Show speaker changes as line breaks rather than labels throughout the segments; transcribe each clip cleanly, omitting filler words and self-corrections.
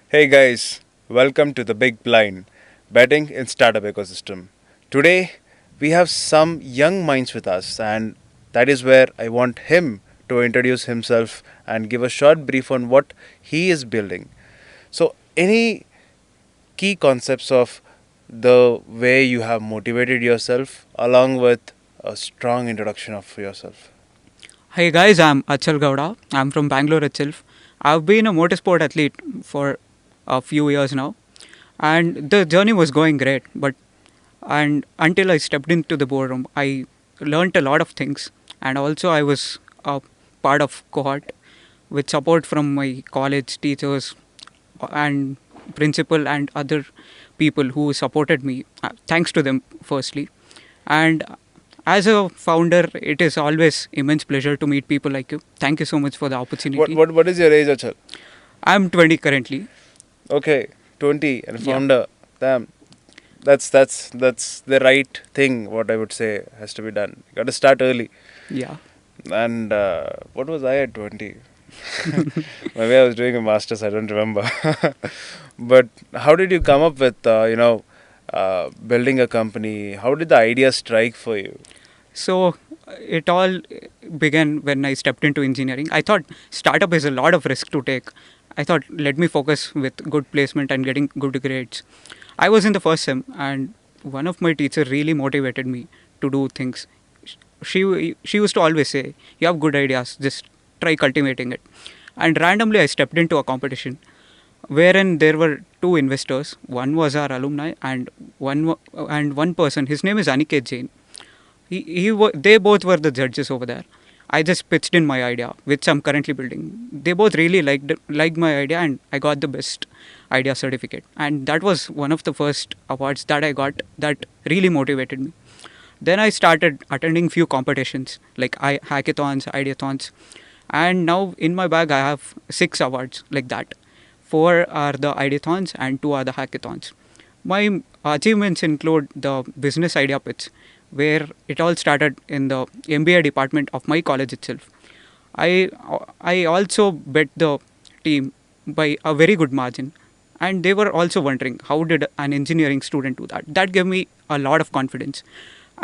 Hey guys, welcome to the Big Blind Betting in Startup Ecosystem. Today we have some young minds with us, and that is where I want him to introduce himself and give a short brief on what he is building. So, any key concepts of the way you have motivated yourself, along with a strong introduction of yourself?
Hey guys, I'm Achal Gowda. I'm from Bangalore itself. I've been a motorsport athlete for a few years now, and the journey was going great. But and until I stepped into the boardroom, I learned a lot of things, and also I was a part of cohort with support from my college teachers and principal and other people who supported me. Thanks to them, firstly, and as a founder, it is always immense pleasure to meet people like you. Thank you so much for the
What
opportunity.
what what is your age, Achal?
I'm 20 currently.
Okay, 20 and
Yeah,
founder. Damn, that's the right thing. What I would say has to be done. You got to start early.
yeah.
And what was I at 20? Maybe I was doing a master's. I don't remember. But how did you come up with building a company? How did the idea strike for you?
So it all began when I stepped into engineering. I thought startup is a lot of risk to take. I thought let me focus with good placement and getting good grades. I was in the first sem, and one of my teachers really motivated me to do things. She used to always say, "You have good ideas, just try cultivating it." And randomly, I stepped into a competition wherein there were two investors. One was our alumni, and one person. His name is Aniket Jain. They both were the judges over there. I just pitched in my idea, which I'm currently building. They both really liked my idea, and I got the best idea certificate. And that was one of the first awards that I got that really motivated me. Then I started attending few competitions like hackathons, ideathons, and now in my bag I have 6 awards like that. Four are the ideathons and two are the hackathons. My achievements include the business idea pitch, where it all started in the MBA department of my college itself. I I also bet the team by a very good margin, and they were also wondering how did an engineering student do that. That gave me a lot of confidence.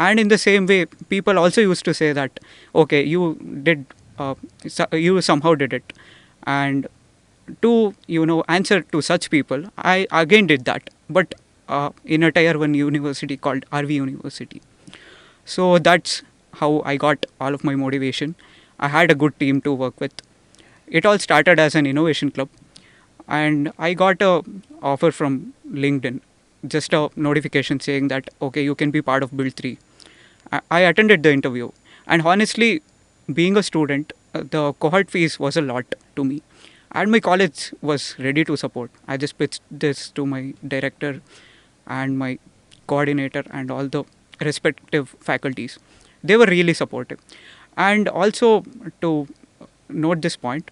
And in the same way, people also used to say that, okay, you somehow did it, and to answer to such people, I again did that, but in a tier one university called RV University. So that's how I got all of my motivation. I had a good team to work with. It all started as an innovation club, and I got a offer from LinkedIn, just a notification saying that okay, you can be part of Build 3. I attended the interview, and honestly, being a student, the cohort fees was a lot to me, and my college was ready to support. I just pitched this to my director and my coordinator and all the respective faculties. They were really supportive. And also, to note this point,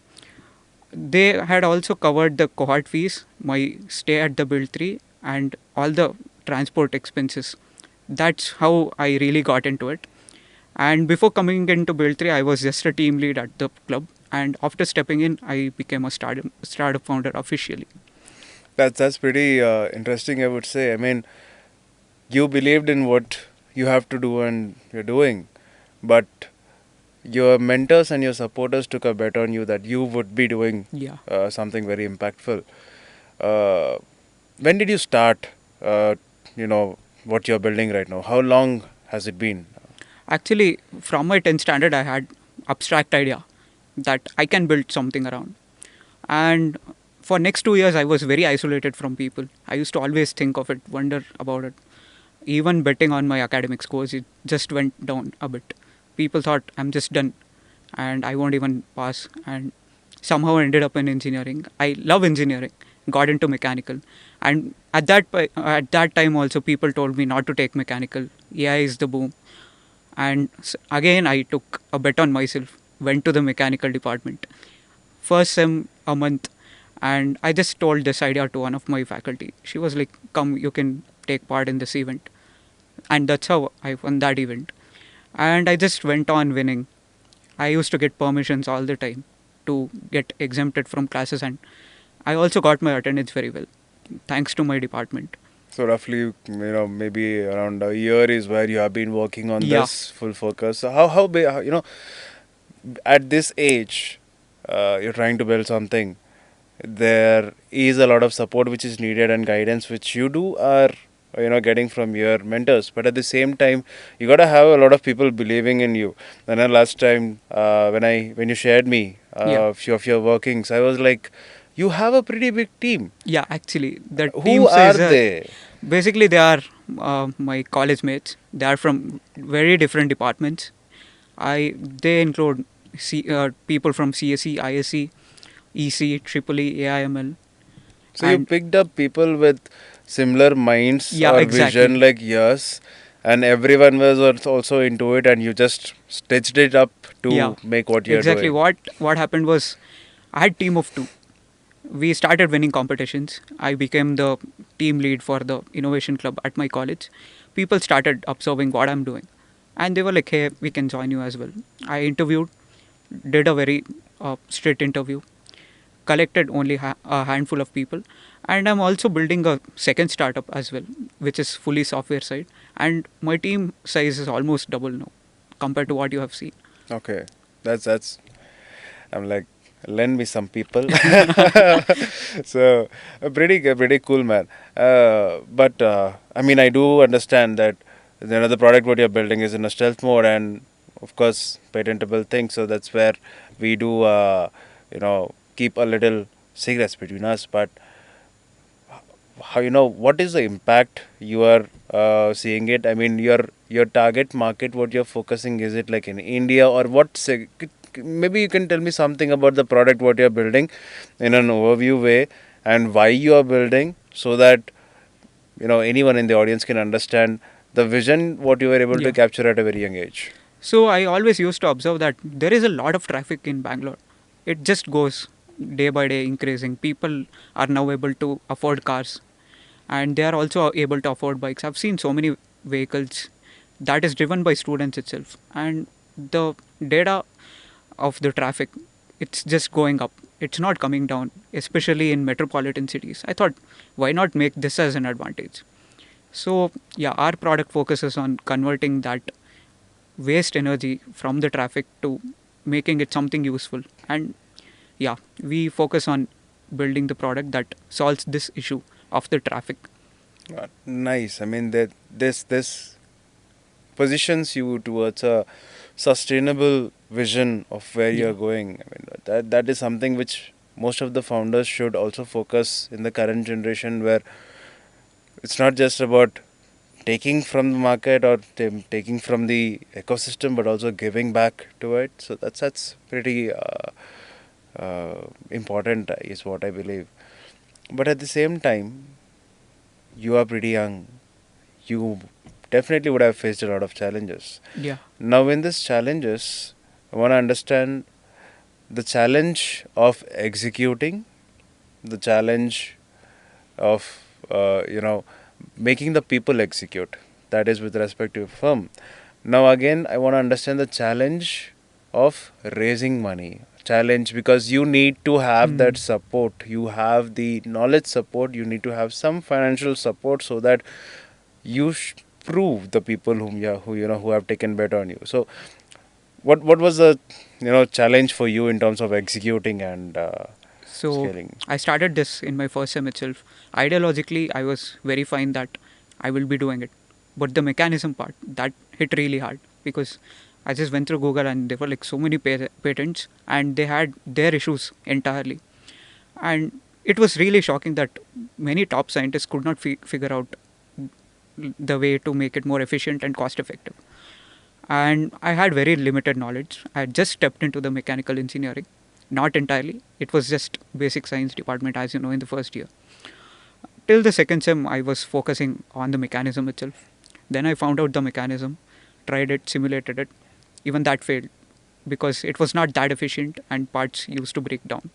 they had also covered the cohort fees, my stay at the Build 3, and all the transport expenses. That's how I really got into it. And before coming into Build 3, I was just a team lead at the club. And after stepping in, I became a startup founder officially.
That's pretty interesting, I would say. I mean, you believed in what you have to do and you're doing, but your mentors and your supporters took a bet on you that you would be doing
Yeah.
something very impactful. Uh, when did you start? You know what you're building right now. How long has it been?
Actually, from my 10th standard, I had abstract idea that I can build something around. And for next 2 years, I was very isolated from people. I used to always think of it, wonder about it. Even betting on my academic scores, it just went down a bit. People thought I'm just done and I won't even pass. And somehow ended up in engineering. I love engineering, got into mechanical. And at that time also, people told me not to take mechanical. AI is the boom. And again, I took a bet on myself, went to the mechanical department. First sem, a month, and I just told this idea to one of my faculty. She was like, come, you can take part in this event. And that's how I won that event. And I just went on winning. I used to get permissions all the time to get exempted from classes and I also got my attendance very well, thanks to my department.
So roughly, maybe around a year is where you have been working on
Yeah,
this full focus. So how big, at this age, you're trying to build something. There is a lot of support which is needed and guidance which you do are getting from your mentors. But at the same time, you gotta have a lot of people believing in you. And then last time, when you shared me
yeah,
a few of your workings, I was like, you have a pretty big team.
yeah. Actually, the
Who
team
are
size
they?
basically they are my college mates. They are from very different departments. They include people from CSE, ISE, EC, Triple E, AIML,
So you
and
picked up people with similar minds
yeah,
or
exactly.
vision like yours, and everyone was also into it, and you just stitched it up
Yeah,
to make what you're
exactly.
doing.
What happened was I had team of two. We started winning competitions. I became the team lead for the innovation club at my college. People started observing what I'm doing, and they were like, "Hey, we can join you as well." I interviewed, did a very strict interview, collected only a handful of people, and I'm also building a second startup as well, which is fully software side, and my team size is almost double now compared to what you have seen.
Okay, that's. I'm like, lend me some people. So, pretty cool, man. But I mean, I do understand that the product what you're building is in a stealth mode, and of course, patentable thing. So that's where we do, keep a little secrets between us. But how what is the impact you are seeing it? I mean, your target market, what you're focusing, is it like in India or what? Maybe you can tell me something about the product what you're building in an overview way and why you are building, so that anyone in the audience can understand the vision what you were able to
Yeah.
capture at a very young age.
So I always used to observe that there is a lot of traffic in Bangalore. It just goes day by day increasing. People are now able to afford cars, and they are also able to afford bikes. I've seen so many vehicles that is driven by students itself, and the data of the traffic, it's just going up. It's not coming down, especially in metropolitan cities. I thought, why not make this as an advantage? So yeah, our product focuses on converting that waste energy from the traffic to making it something useful. And yeah, we focus on building the product that solves this issue of the traffic.
Nice. I mean, that this positions you towards a sustainable vision of where
Yeah.
you're going. I mean, that is something which most of the founders should also focus in the current generation, where it's not just about taking from the market or taking from the ecosystem, but also giving back to it. So that's pretty important, is what I believe. But at the same time, you are pretty young. You definitely would have faced a lot of challenges.
Yeah.
Now, in these challenges, I want to understand the challenge of executing, the challenge of making the people execute. That is with respect to your firm. Now, again, I want to understand the challenge of raising money. Challenge because you need to have that
Hmm.
support. You have the knowledge support. You need to have some financial support so that you prove the people who have taken bet on you. So, what was the challenge for you in terms of executing and
So
scaling?
I started this in my first sem itself. Ideologically, I was very fine that I will be doing it. But the mechanism part, that hit really hard because I just went through Google and there were like so many patents and they had their issues entirely. And it was really shocking that many top scientists could not figure out the way to make it more efficient and cost effective. And I had very limited knowledge. I had just stepped into the mechanical engineering, not entirely. It was just basic science department, as you know, in the first year. Till the second sem, I was focusing on the mechanism itself. Then I found out the mechanism, tried it, simulated it. Even that failed because it was not that efficient and parts used to break down.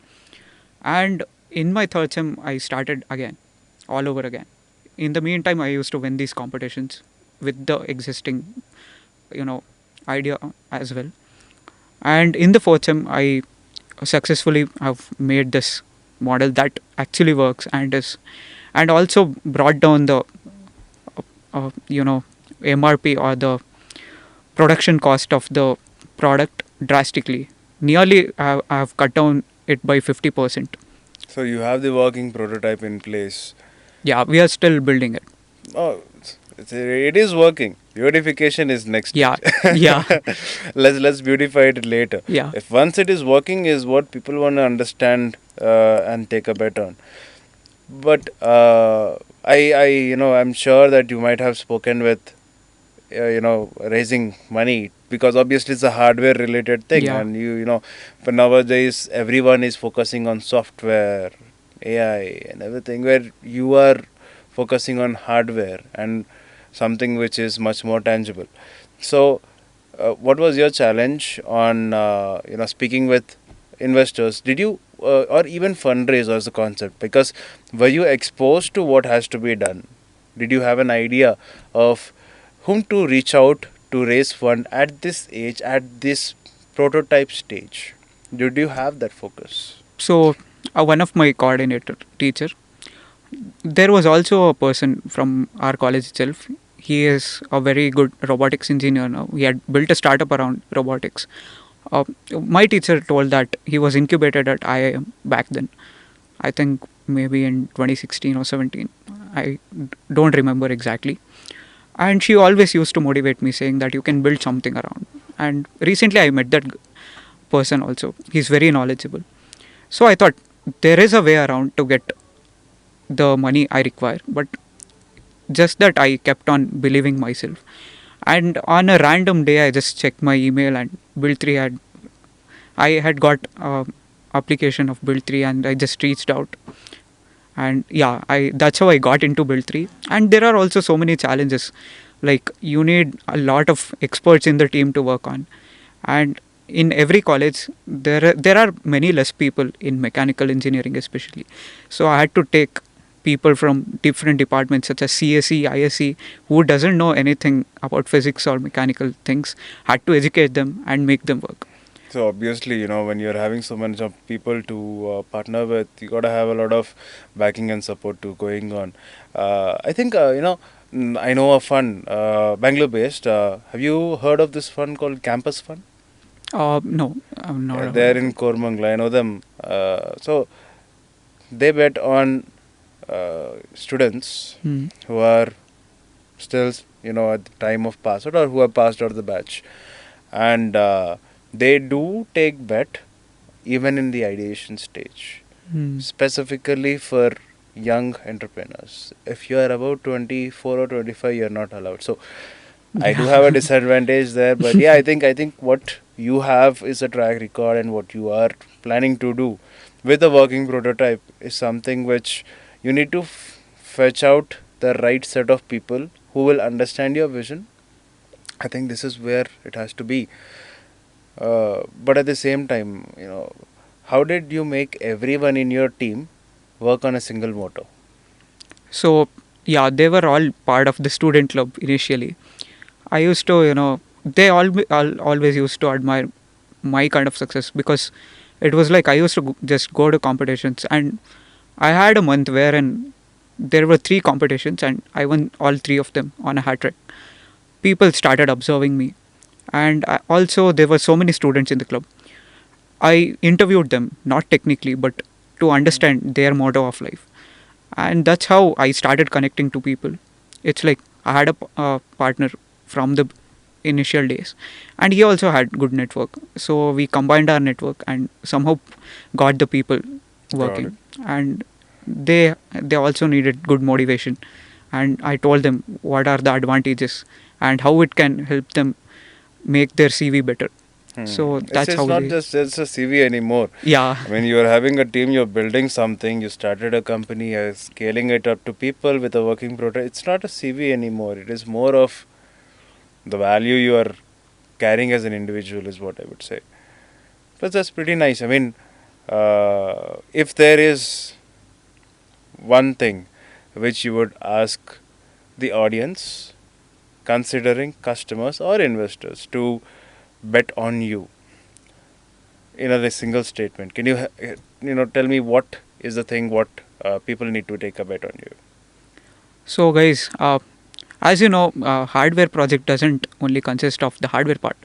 And in my third sem, I started again, all over again. In the meantime, I used to win these competitions with the existing, you know, idea as well. And in the fourth sem, I successfully have made this model that actually works and also brought down the you know MRP or the production cost of the product drastically. Nearly, I've cut down it by 50%.
So you have the working prototype in place.
Yeah, we are still building it.
Oh, it is working. Beautification is next
Yeah,
stage.
yeah,
Let's beautify it later.
yeah.
If once it is working, is what people want to understand and take a bet on. But I'm sure that you might have spoken with, raising money, because obviously it's a hardware related thing,
Yeah.
and but nowadays everyone is focusing on software, AI, and everything, where you are focusing on hardware and something which is much more tangible. So, what was your challenge on speaking with investors? Did you or even fundraise as a concept? Because were you exposed to what has to be done? Did you have an idea of whom to reach out to raise fund at this age, at this prototype stage? Did you have that focus?
So, one of my coordinator teacher, there was also a person from our college itself. He is a very good robotics engineer now. He had built a startup around robotics. My teacher told that he was incubated at IIM back then. I think maybe in 2016 or 17. I don't remember exactly. And she always used to motivate me, saying that you can build something around. And recently I met that person also. He's very knowledgeable. So I thought there is a way around to get the money I require, but just that I kept on believing myself. And on a random day, I just checked my email, and Build 3 I had got application of Build 3, and I just reached out. And yeah, I that's how I got into Build 3. And there are also so many challenges, like you need a lot of experts in the team to work on, and in every college there are many less people in mechanical engineering especially. So I had to take people from different departments such as CSE, ISE, who doesn't know anything about physics or mechanical things, had to educate them and make them work.
So obviously, when you're having so many of people to partner with, you gotta have a lot of backing and support to going on. I think I know a fund, Bangalore based. Have you heard of this fund called Campus Fund?
No, I've not
Yeah,
heard
they're
of
in
it.
Kormangla. I know them. So they bet on students
Hmm.
who are still, at the time of pass out, or who have passed out of the batch, and they do take bet even in the ideation stage,
Hmm.
specifically for young entrepreneurs. If you are about 24 or 25, you're not allowed. So I do
Yeah.
have a disadvantage there, but yeah, I think what you have is a track record, and what you are planning to do with a working prototype is something which you need to fetch out the right set of people who will understand your vision. I think this is where it has to be. But at the same time, how did you make everyone in your team work on a single motor?
So yeah, they were all part of the student club initially. I used to, they all always used to admire my kind of success, because it was like I used to just go to competitions, and I had a month wherein there were three competitions and I won all three of them on a hat trick. People started observing me, and also there were so many students in the club. I interviewed them, not technically, but to understand their motto of life, and that's how I started connecting to people. It's like I had a partner from the initial days, and he also had good network, so we combined our network and somehow got the people
Got it.
working. And they also needed good motivation, and I told them what are the advantages and how it can help them make their CV better. So
It's
that's
it's
how
not
they.
just a CV anymore.
Yeah.
I mean, you're having a team, you're building something, you started a company, you're scaling it up to people with a working product. It's not a CV anymore. It is more of the value you are carrying as an individual, is what I would say. But that's pretty nice. I mean, if there is one thing which you would ask the audience, considering customers or investors, to bet on you in a single statement, can you tell me what is the thing what people need to take a bet on you?
So, guys, as you know, hardware project doesn't only consist of the hardware part.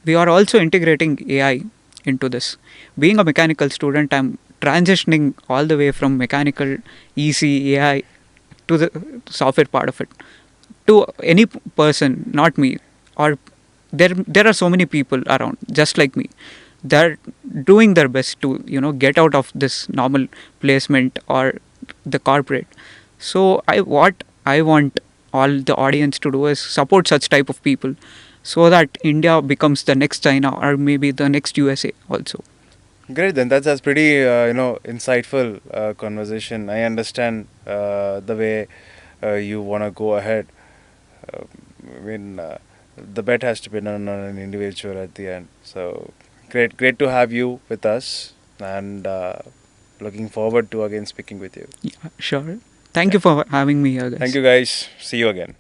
We are also integrating AI into this. Being a mechanical student, I'm transitioning all the way from mechanical, EC, AI to the software part of it. To any person, not me, or there are so many people around just like me. They're doing their best to get out of this normal placement or the corporate. So I want all the audience to do is support such type of people, so that India becomes the next China or maybe the next USA also.
Great, then that's pretty insightful conversation. I understand the way you want to go ahead. Uh, I mean, the bet has to be done on an individual at the end. So great to have you with us, and looking forward to again speaking with you.
Yeah, sure. Thank
Yeah.
you for having me here,
Thank
guys.
you, guys. See you again.